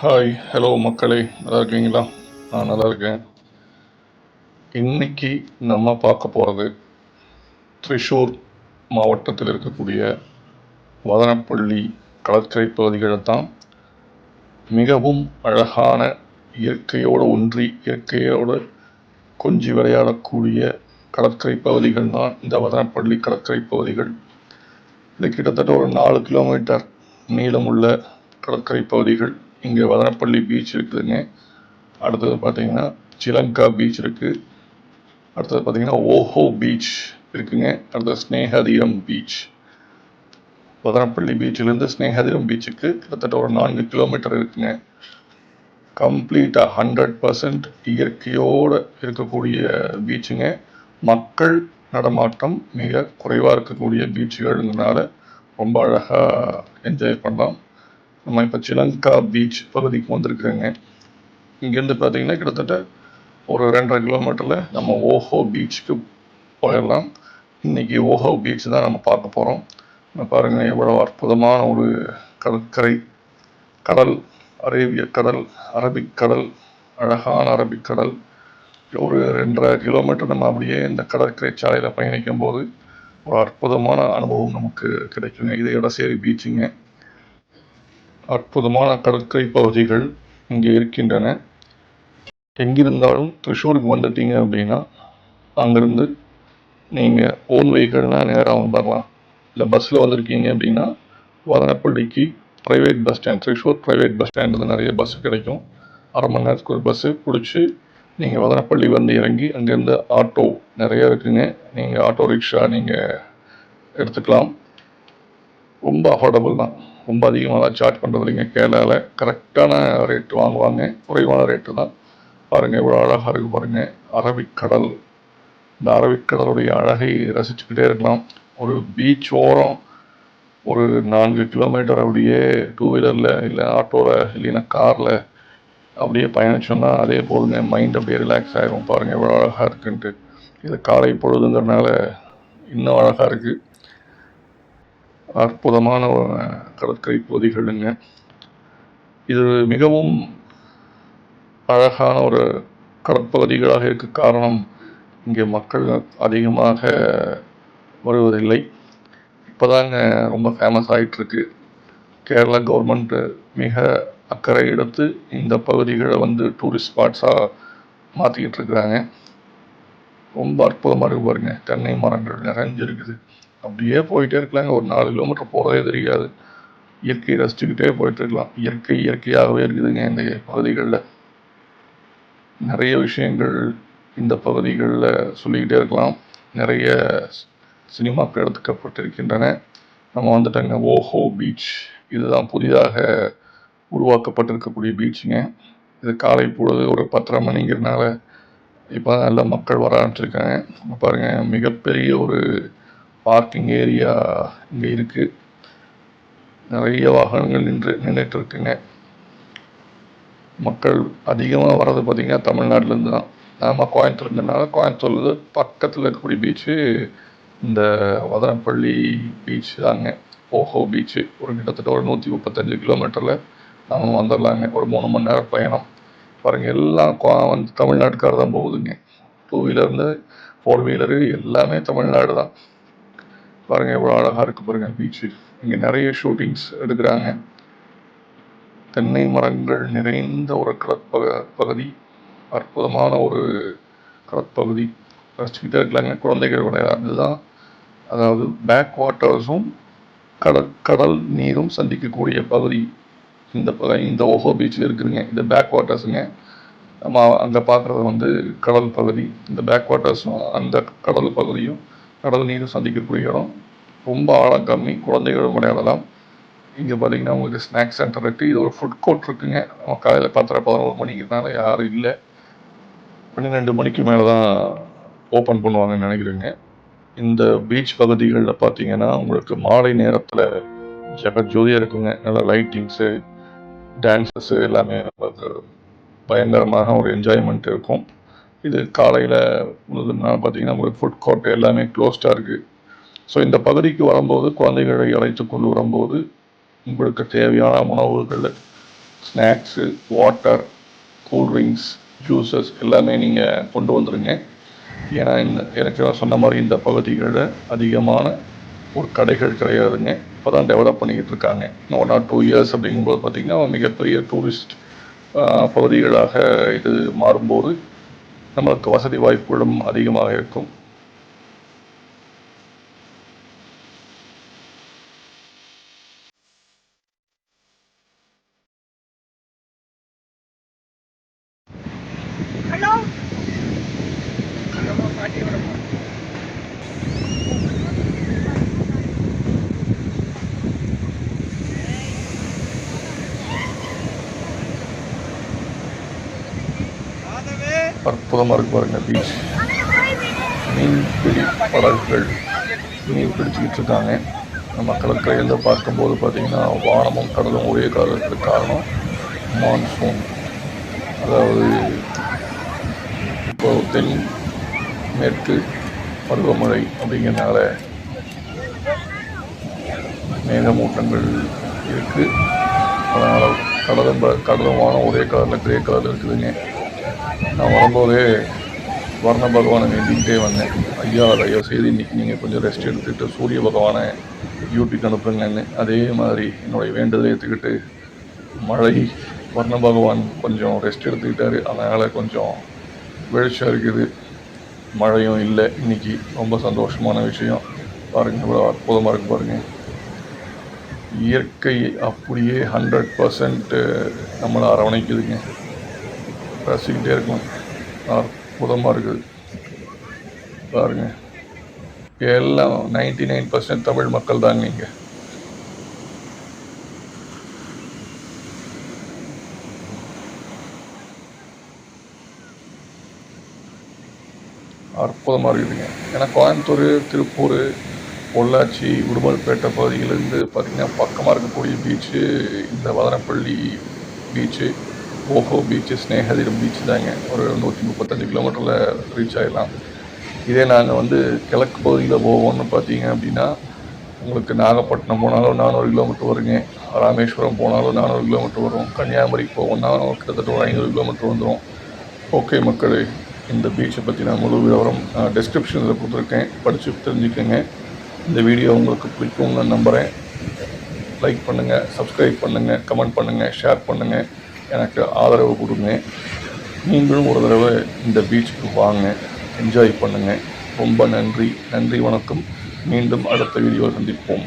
Hi, hello மக்களே, நல்லா இருக்கீங்களா? நான் நல்லா இருக்கேன். இன்னைக்கு நம்ம பார்க்க போகிறது திரிசூர் மாவட்டத்தில் இருக்கக்கூடிய வதனப்பள்ளி கடற்கரை பகுதிகளை தான். மிகவும் அழகான இயற்கையோடு ஒன்றி இயற்கையோடு கொஞ்சி விளையாடக்கூடிய கடற்கரை பகுதிகள் தான் இந்த வதனப்பள்ளி கடற்கரை பகுதிகள். இது கிட்டத்தட்ட ஒரு 4 கிலோமீட்டர் நீளமுள்ள கடற்கரை பகுதிகள். இங்கே வதனப்பள்ளி பீச் இருக்குதுங்க. அடுத்தது பார்த்தீங்கன்னா சிலங்கா பீச் இருக்குது. அடுத்தது பார்த்தீங்கன்னா ஓஹோ பீச் இருக்குங்க. அடுத்தது ஸ்னேகதீரம் பீச். வதனப்பள்ளி பீச்சிலேருந்து ஸ்னேகதீரம் பீச்சுக்கு கிட்டத்தட்ட ஒரு 4 கிலோமீட்டர் இருக்குங்க. கம்ப்ளீட்டாக 100% இயற்கையோடு இருக்கக்கூடிய பீச்சுங்க. மக்கள் நடமாட்டம் மிக குறைவாக இருக்கக்கூடிய பீச்சுகள்னால ரொம்ப அழகாக என்ஜாய் பண்ணலாம். நம்ம இப்போ சிலங்கா பீச் பகுதிக்கு வந்திருக்கிறோங்க. இங்கேருந்து பார்த்தீங்கன்னா கிட்டத்தட்ட ஒரு 2.5 கிலோமீட்டரில் நம்ம ஓஹோ பீச்சுக்கு போயிடலாம். இன்றைக்கி ஓஹோ பீச் தான் நம்ம பார்க்க போகிறோம். பாருங்கள் எவ்வளோ அற்புதமான ஒரு கடற்கரை, கடல், அரேபிய கடல், அரபிக்கடல், அழகான அரபிக்கடல். ஒரு 2.5 கிலோமீட்டர் நம்ம அப்படியே இந்த கடற்கரை சாலையில் பயணிக்கும் போது ஒரு அற்புதமான அனுபவம் நமக்கு கிடைக்குங்க. இது இடசேரி பீச்சுங்க. அற்புதமான கடற்கரை பகுதிகள் இங்கே இருக்கின்றன. எங்கிருந்தாலும் திரிசூருக்கு வந்துட்டீங்க அப்படின்னா அங்கேருந்து நீங்கள் ஓன் வெஹிக்கிள்னால் நேராக வந்துடலாம். இல்லை பஸ்ஸில் வந்திருக்கீங்க அப்படின்னா வதனப்பள்ளிக்கு private bus stand, Thrissur private bus ஸ்டாண்டில் நிறைய பஸ்ஸு கிடைக்கும். அரை மணி நேரத்துக்கு ஒரு பஸ்ஸு பிடிச்சி நீங்கள் வதனப்பள்ளி வந்து இறங்கி அங்கேருந்து ஆட்டோ நிறைய இருக்குங்க. நீங்கள் ஆட்டோ ரிக்ஷா நீங்கள் எடுத்துக்கலாம். ரொம்ப அஃபோர்டபுள் தான். ரொம்ப அதிகமாக தான் சார்ஜ் பண்ணுறது இல்லைங்க. கேரளாவில் கரெக்டான ரேட்டு வாங்குவாங்க. குறைவான ரேட்டு தான். பாருங்கள் எவ்வளோ அழகாக இருக்குது பாருங்கள். அரபிக்கடல். இந்த அரபிக்கடலுடைய அழகை ரசிச்சுக்கிட்டே இருக்கலாம். ஒரு பீச் ஓரம் ஒரு 4 கிலோமீட்டர் அப்படியே 2 வீலரில் இல்லை ஆட்டோவில் இல்லைன்னா காரில் அப்படியே பயணிச்சோம்னா அதே போதுங்க. மைண்ட் அப்படியே ரிலாக்ஸ் ஆகிடும். பாருங்கள் எவ்வளோ அழகாக இருக்குன்ட்டு. இது காலை பொழுதுங்கிறதுனால இன்னும் அழகாக இருக்குது. அற்புதமான கடற்கரை பகுதிகளுங்க. இது மிகவும் அழகான ஒரு கடற்பகுதிகளாக இருக்க காரணம் இங்கே மக்கள் அதிகமாக வருவதில்லை. இப்போதாங்க ரொம்ப ஃபேமஸ் ஆகிட்டுருக்கு. கேரளா கவர்மெண்ட்டு மிக அக்கறை எடுத்து இந்த பகுதிகளை வந்து டூரிஸ்ட் ஸ்பாட்ஸாக மாற்றிக்கிட்டு இருக்கிறாங்க. ரொம்ப அற்புதமாக இருக்கு பாருங்க. தென்னை மரங்கள் நிறைஞ்சிருக்குது. அப்படியே போயிட்டே இருக்கலாங்க. ஒரு 4 கிலோமீட்டர் போகிறதே தெரியாது. இயற்கையை ரசிச்சுக்கிட்டே போயிட்டு இருக்கலாம். இயற்கையாகவே இருக்குதுங்க இந்த பகுதிகளில். நிறைய விஷயங்கள் இந்த பகுதிகளில் சொல்லிக்கிட்டே இருக்கலாம். நிறைய சினிமாக்கள் எடுத்துக்கப்பட்டிருக்கின்றன. நம்ம வந்துட்டாங்க ஓஹோ பீச். இதுதான் புதிதாக உருவாக்கப்பட்டிருக்கக்கூடிய பீச்சுங்க. இது காலை பொழுது ஒரு 10:30 மணிங்கிறதுனால இப்போ நல்ல மக்கள் வர ஆரம்பிச்சிருக்காங்க. பாருங்கள் மிகப்பெரிய ஒரு பார்க்கிங் ஏரியா இங்கே இருக்குது. நிறைய வாகனங்கள் நின்றுட்டு இருக்குங்க. மக்கள் அதிகமாக வர்றது பார்த்திங்கன்னா தமிழ்நாட்டிலேருந்து தான். நம்ம கோயம்புத்தூர்னால கோயம்புத்தூர்லேருந்து பக்கத்தில் இருக்கக்கூடிய பீச்சு இந்த வதனப்பள்ளி பீச் தாங்க. ஓஹோ பீச்சு. ஒரு கிட்டத்தட்ட ஒரு 135 கிலோமீட்டரில் நம்ம வந்துடலாங்க. ஒரு 3 மணி நேரம் பயணம். பாருங்கள் எல்லாம் வந்து தமிழ்நாட்டுக்கார தான் போகுதுங்க. 2 வீலர்ந்து 4 வீலரு எல்லாமே தமிழ்நாடு தான். பாருங்கள் எவ்வளோ அழகாக இருக்குது பாருங்கள் பீச்சு. இங்கே நிறைய ஷூட்டிங்ஸ் எடுக்கிறாங்க. தென்னை மரங்கள் நிறைந்த ஒரு கடற்பகுதி. அற்புதமான ஒரு கடற்பகுதி. ரசிச்சுக்கிட்டே இருக்கலாங்க. குழந்தைகள் விளையாடுறது தான். அதாவது பேக் வாட்டர்ஸும் கடல் நீரும் சந்திக்கக்கூடிய பகுதி இந்த ஓஹோ பீச்சில் இருக்குதுங்க. இந்த பேக் வாட்டர்ஸுங்க. நம்ம அங்கே பார்க்குறது வந்து கடல் பகுதி. இந்த பேக் வாட்டர்ஸும் அந்த கடல் பகுதியும் கடல் நீரும் சந்திக்கக்கூடிய இடம். ரொம்ப ஆழம் கம்மி. குழந்தைகள் விளையாடலாம். இங்கே பார்த்தீங்கன்னா உங்களுக்கு ஸ்நாக்ஸ் சென்டர் இருக்குது. இது ஒரு ஃபுட் கோர்ட் இருக்குங்க. காலையில் 10:30-11 மணிக்குனால யாரும் இல்லை. 12 மணிக்கு மேலே தான் ஓப்பன் பண்ணுவாங்கன்னு நினைக்கிறேங்க. இந்த பீச் பகுதிகளில் பார்த்தீங்கன்னா உங்களுக்கு மாலை நேரத்தில் ஜெகஜோதியாக இருக்குங்க. நல்லா லைட்டிங்ஸு, டான்ஸஸ்ஸு எல்லாமே நமக்கு பயங்கரமாக ஒரு என்ஜாய்மெண்ட் இருக்கும். இது காலையில் முழுதுனால பார்த்தீங்கன்னா உங்களுக்கு ஃபுட் கோர்ட் எல்லாமே க்ளோஸ்டாக இருக்குது. ஸோ இந்த பகுதிக்கு வரும்போது குழந்தைகளை அழைத்து கொண்டு வரும்போது உங்களுக்கு தேவையான உணவுகள் ஸ்நாக்ஸு, வாட்டர், கூல்ட்ரிங்க்ஸ், ஜூஸஸ் எல்லாமே நீங்கள் கொண்டு வந்துடுங்க. ஏன்னா எனக்கு சொன்ன மாதிரி இந்த பகுதிகளில் அதிகமான ஒரு கடைகள் கிடையாதுங்க. இப்போ தான் டெவலப் பண்ணிக்கிட்டு இருக்காங்க. 1 or 2 years அப்படிங்கும்போது பார்த்திங்கன்னா மிகப்பெரிய டூரிஸ்ட் பகுதிகளாக இது மாறும்போது நம்மளுக்கு வசதி வாய்ப்புகளும் அதிகமாக இருக்கும். அற்புதமாக இருக்கு பாருங்கள் பீச். மீன்பிடி படகுகள் மீன் பிடிச்சிக்கிட்டு இருக்காங்க. நம்ம கடற்கரையிலேருந்து பார்க்கும்போது பார்த்திங்கன்னா வானமும் கடலும் ஒரே காலத்துக்கு காரணம் மான்சூன். அதாவது இப்போ தென் மேற்கு பருவமழை அப்படிங்கிறதுனால மேகமூட்டங்கள் இருக்குது. அதனால் கடலும் வானம் ஒரே கலரில் கிரே கலரில் இருக்குதுங்க. நான் வரும்போதே வர்ண பகவானை வேண்டிக்கிட்டே வந்தேன். ஐயா தயவு செய்து இன்றைக்கி நீங்கள் கொஞ்சம் ரெஸ்ட் எடுத்துக்கிட்டு சூரிய பகவானை டியூட்டிக்கு அனுப்புங்கன்னு. அதே மாதிரி என்னுடைய வேண்டுதலை ஏற்றுக்கிட்டு மழை வர்ண பகவான் கொஞ்சம் ரெஸ்ட் எடுத்துக்கிட்டாரு. அதனால் கொஞ்சம் வெளிச்சம் இருக்குது, மழையும் இல்லை இன்றைக்கி. ரொம்ப சந்தோஷமான விஷயம். பாருங்கள் இவ்வளோ அற்புதமாக இருக்குது பாருங்கள். இயற்கை அப்படியே 100% நம்மளை அரவணைக்குதுங்க. ரசிக்கிட்டே இருக்கும். அற்புதமாக இருக்குது பாருங்கள். எல்லாம் 99% தமிழ் மக்கள் தாங்க இங்கே. அற்புதமாக இருக்குதுங்க. ஏன்னா கோயம்புத்தூர், திருப்பூர், பொள்ளாச்சி, உடுமல்பேட்டை பகுதியிலேருந்து பார்த்திங்கன்னா பக்கமாக இருக்கக்கூடிய பீச்சு இந்த வதனப்பள்ளி பீச்சு, ஓஹோ பீச்சு, ஸ்னேகதீரம் பீச்சு தாங்க. ஒரு 135 கிலோமீட்டரில் ரீச் ஆகிடலாம். இதே நாங்கள் கிழக்கு பகுதியில் போவோம்னு பார்த்தீங்க அப்படின்னா உங்களுக்கு நாகப்பட்டினம் போனாலும் 400 கிலோமீட்டர் வருங்க. ராமேஸ்வரம் போனாலும் 400 கிலோமீட்டர் வரும். கன்னியாகுமரிக்கு போவோம்னா கிட்டத்தட்ட ஒரு 500 கிலோமீட்டர் வந்துடும். ஓகே மக்களே, இந்த பீச்சை பற்றி நான் முழு விவரம் டிஸ்கிரிப்ஷனில் கொடுத்துருக்கேன், படித்து தெரிஞ்சுக்கோங்க. இந்த வீடியோ உங்களுக்கு பிடிக்கும்னு நம்புகிறேன். லைக் பண்ணுங்கள், சப்ஸ்கிரைப் பண்ணுங்கள், கமெண்ட் பண்ணுங்கள், ஷேர் பண்ணுங்கள், எனக்கு ஆதரவு கொடுங்க. நீங்களும் ஒரு தடவை இந்த பீச்சுக்கு வாங்க, என்ஜாய் பண்ணுங்கள். ரொம்ப நன்றி, வணக்கம். மீண்டும் அடுத்த வீடியோவில் சந்திப்போம்.